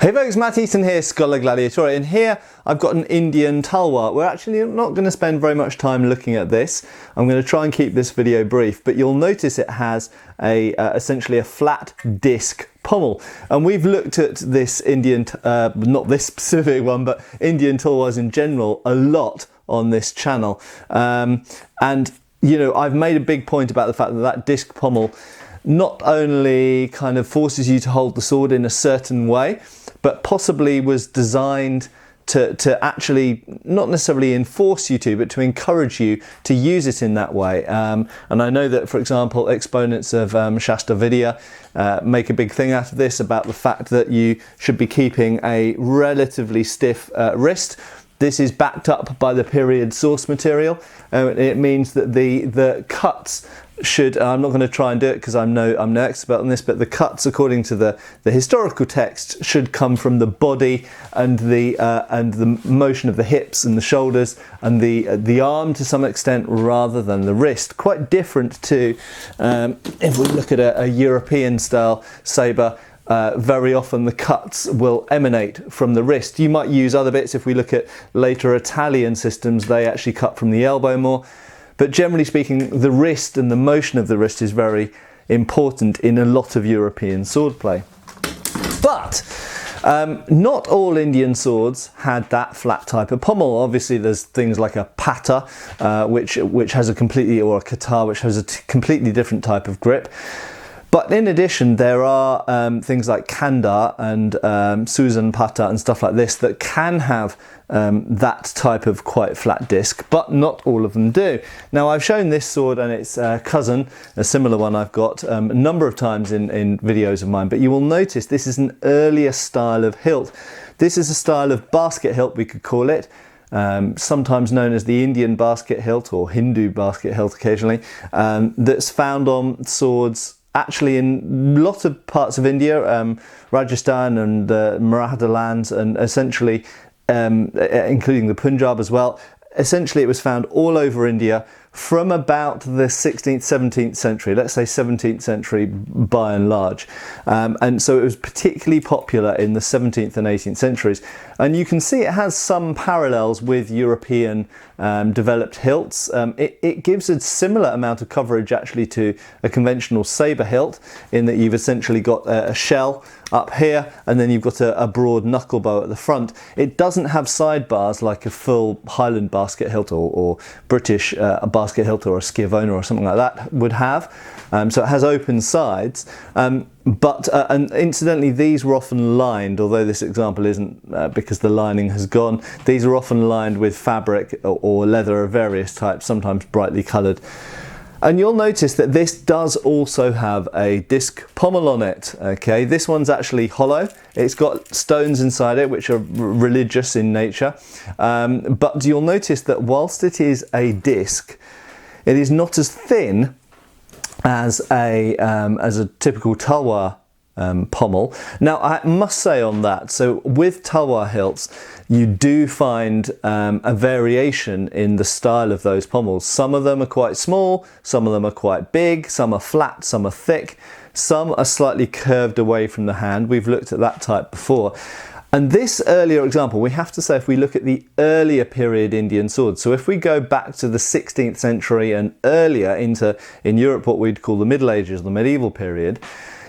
Hey folks, Matt Easton here, Scholar Gladiator, and here I've got an Indian Tulwar. We're actually not going to spend very much time looking at this. I'm going to try and keep this video brief, but you'll notice it has essentially a flat disc pommel. And we've looked at this Indian, not this specific one, but Indian Tulwars in general a lot on this channel. And you know, I've made a big point about the fact that that disc pommel not only kind of forces you to hold the sword in a certain way, but possibly was designed to actually not necessarily enforce you to, but to encourage you to use it in that way. And I know that, for example, exponents of Shastra Vidya make a big thing out of this, about the fact that you should be keeping a relatively stiff wrist. This is backed up by the period source material. It means that the cuts should, I'm not going to try and do it because I'm no expert on this, but the cuts according to the historical text should come from the body and the motion of the hips and the shoulders and the arm to some extent, rather than the wrist. Quite different to if we look at a European style sabre. Very often the cuts will emanate from the wrist. You might use other bits. If we look at later Italian systems, they actually cut from the elbow more. But generally speaking, the wrist and the motion of the wrist is very important in a lot of European swordplay. But not all Indian swords had that flat type of pommel. Obviously, there's things like a pata, which has a completely, or a katar, which has a completely different type of grip. But in addition, there are things like kanda and Susan pata and stuff like this that can have that type of quite flat disc, but not all of them do. Now, I've shown this sword and its cousin, a similar one I've got a number of times in videos of mine, but you will notice this is an earlier style of hilt. This is a style of basket hilt, we could call it. Sometimes known as the Indian basket hilt or Hindu basket hilt occasionally, that's found on swords actually in lots of parts of India, Rajasthan and Maratha lands, and essentially including the Punjab as well. Essentially it was found all over India from about the 16th, 17th century, let's say 17th century by and large. And so it was particularly popular in the 17th and 18th centuries. And you can see it has some parallels with European developed hilts. It gives a similar amount of coverage actually to a conventional sabre hilt, in that you've essentially got a shell up here and then you've got a broad knuckle bow at the front. It doesn't have sidebars like a full Highland basket hilt or British basket hilt or a Schiavona or something like that would have. So it has open sides, and incidentally these were often lined, although this example isn't because the lining has gone. These are often lined with fabric or leather of various types, sometimes brightly coloured. And you'll notice that this does also have a disc pommel on it. Okay, this one's actually hollow. It's got stones inside it which are religious in nature, but you'll notice that whilst it is a disc, it is not as thin as a typical Tulwar pommel. Now, I must say on that, so with Tulwar hilts, you do find a variation in the style of those pommels. Some of them are quite small, some of them are quite big, some are flat, some are thick, some are slightly curved away from the hand. We've looked at that type before. And this earlier example, we have to say, if we look at the earlier period Indian swords, so if we go back to the 16th century and earlier in Europe, what we'd call the Middle Ages, the medieval period,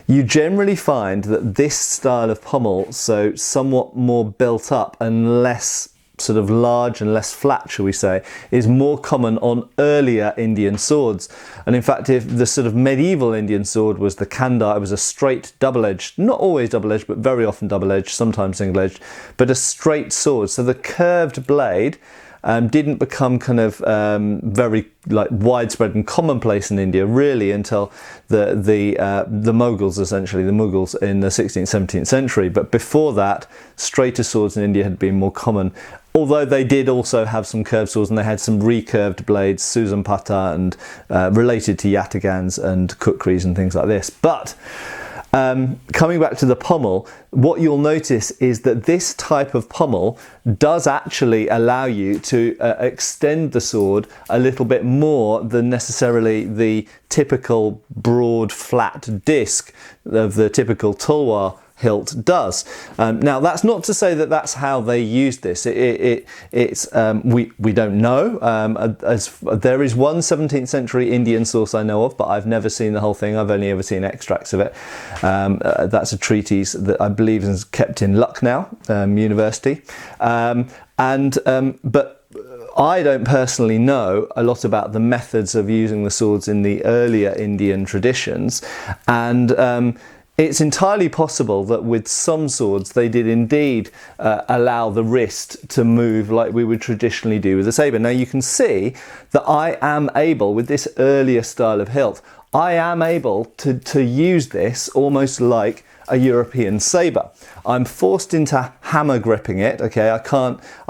you generally find that this style of pommel, so somewhat more built up and less sort of large and less flat, shall we say, is more common on earlier Indian swords. And in fact, if the sort of medieval Indian sword was the kanda, it was a straight double-edged, not always double-edged, but very often double-edged, sometimes single-edged, but a straight sword. So the curved blade didn't become kind of very like widespread and commonplace in India really until the Mughals, essentially the Mughals in the 16th, 17th century. But before that, straighter swords in India had been more common, although they did also have some curved swords, and they had some recurved blades, Susan pata, and related to yatagans and kukris and things like this. But coming back to the pommel, what you'll notice is that this type of pommel does actually allow you to extend the sword a little bit more than necessarily the typical broad flat disc of the typical Tulwar hilt does. Now, that's not to say that that's how they used this. We don't know. There is one 17th century Indian source I know of, but I've never seen the whole thing. I've only ever seen extracts of it. That's a treatise that I believe is kept in Lucknow University. But I don't personally know a lot about the methods of using the swords in the earlier Indian traditions, and it's entirely possible that with some swords they did indeed allow the wrist to move like we would traditionally do with a sabre. Now you can see that I am able, with this earlier style of hilt, I am able to use this almost like a European sabre. I'm forced into hammer gripping it, okay? I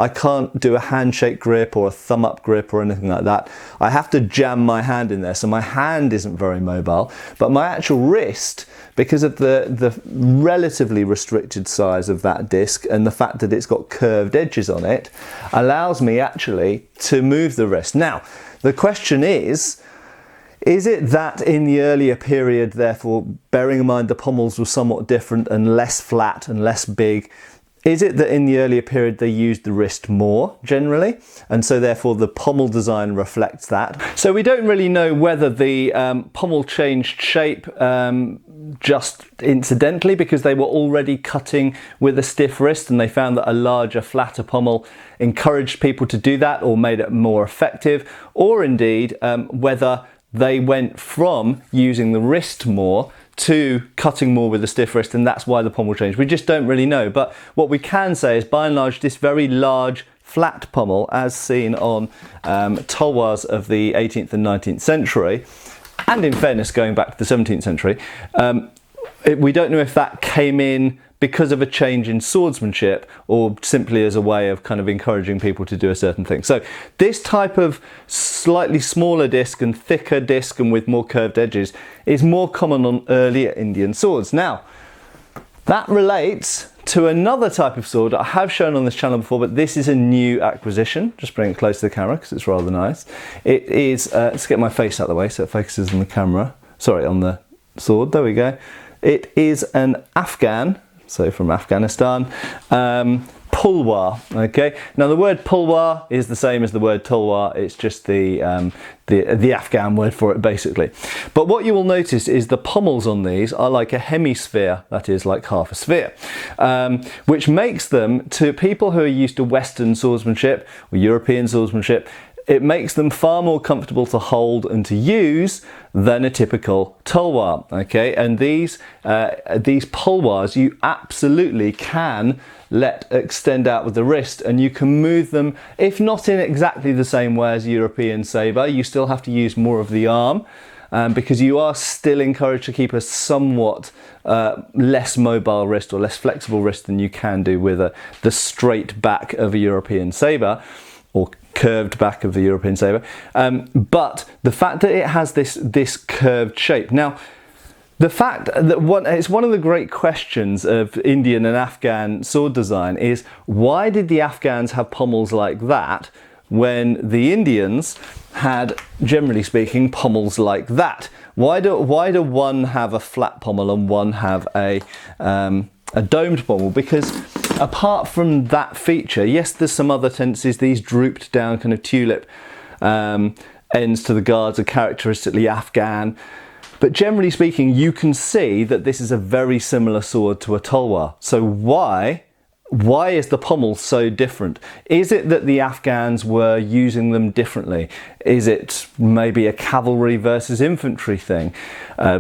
can't do a handshake grip or a thumb up grip or anything like that. I have to jam my hand in there, so my hand isn't very mobile, but my actual wrist, because of the relatively restricted size of that disc and the fact that it's got curved edges on it, allows me actually to move the wrist. Now, the question is it that in the earlier period, therefore, bearing in mind the pommels were somewhat different and less flat and less big, is it that in the earlier period they used the wrist more generally, and so therefore the pommel design reflects that? So we don't really know whether the pommel changed shape just incidentally because they were already cutting with a stiff wrist and they found that a larger, flatter pommel encouraged people to do that or made it more effective, or indeed whether they went from using the wrist more to cutting more with a stiff wrist, and that's why the pommel changed. We just don't really know, but what we can say is by and large this very large flat pommel, as seen on tulwars of the 18th and 19th century, and in fairness going back to the 17th century, we don't know if that came in because of a change in swordsmanship or simply as a way of kind of encouraging people to do a certain thing. So this type of slightly smaller disc and thicker disc and with more curved edges is more common on earlier Indian swords. Now, that relates to another type of sword I have shown on this channel before, but this is a new acquisition. Just bring it close to the camera because it's rather nice. It is, let's get my face out of the way so it focuses on the camera. Sorry, on the sword, there we go. It is an Afghan, so from Afghanistan, Pulwar, okay? Now the word Pulwar is the same as the word Tulwar, it's just the Afghan word for it basically. But what you will notice is the pommels on these are like a hemisphere, that is like half a sphere, which makes them, to people who are used to Western swordsmanship or European swordsmanship, it makes them far more comfortable to hold and to use than a typical tulwar, okay? And these pulwars you absolutely can let extend out with the wrist, and you can move them, if not in exactly the same way as a European sabre, you still have to use more of the arm, because you are still encouraged to keep a somewhat less mobile wrist or less flexible wrist than you can do with the straight back of a European sabre, or curved back of the European sabre, but the fact that it has this curved shape. Now, the fact that it's one of the great questions of Indian and Afghan sword design is, why did the Afghans have pommels like that when the Indians had, generally speaking, pommels like that? Why do one have a flat pommel and one have a domed pommel? Because apart from that feature, yes, there's some other tendencies. These drooped down kind of tulip ends to the guards are characteristically Afghan. But generally speaking, you can see that this is a very similar sword to a tulwar. So why is the pommel so different? Is it that the Afghans were using them differently? Is it maybe a cavalry versus infantry thing?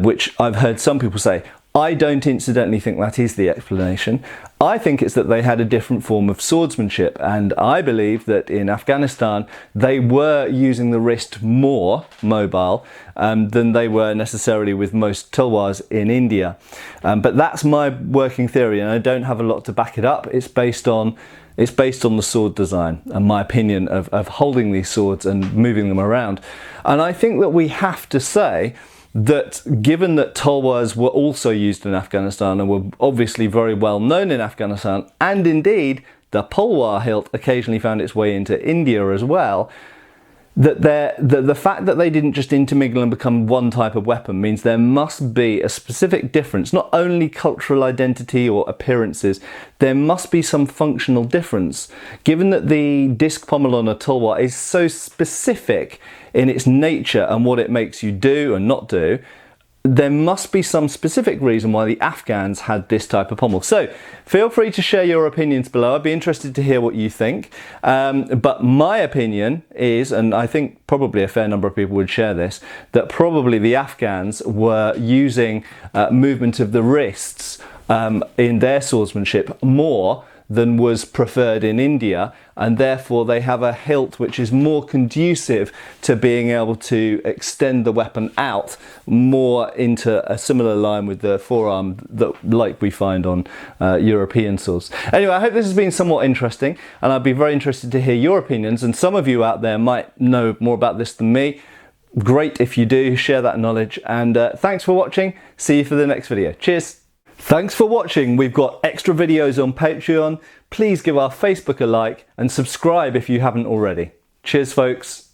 Which I've heard some people say. I don't incidentally think that is the explanation. I think it's that they had a different form of swordsmanship, and I believe that in Afghanistan they were using the wrist more mobile than they were necessarily with most tulwars in India. But that's my working theory, and I don't have a lot to back it up. It's based on the sword design and my opinion of holding these swords and moving them around. And I think that we have to say that given that tulwars were also used in Afghanistan and were obviously very well known in Afghanistan, and indeed the pulwar hilt occasionally found its way into India as well, that the fact that they didn't just intermingle and become one type of weapon means there must be a specific difference, not only cultural identity or appearances, there must be some functional difference. Given that the disc pommel on a Tulwar is so specific in its nature and what it makes you do and not do, there must be some specific reason why the Afghans had this type of pommel. So feel free to share your opinions below. I'd be interested to hear what you think. But my opinion is, and I think probably a fair number of people would share this, that probably the Afghans were using movement of the wrists in their swordsmanship more than was preferred in India, and therefore they have a hilt which is more conducive to being able to extend the weapon out more into a similar line with the forearm that like we find on European swords. Anyway, I hope this has been somewhat interesting, and I'd be very interested to hear your opinions, and some of you out there might know more about this than me. Great if you do, share that knowledge, and thanks for watching. See you for the next video. Cheers! Thanks for watching. We've got extra videos on Patreon. Please give our Facebook a like and subscribe if you haven't already. Cheers, folks.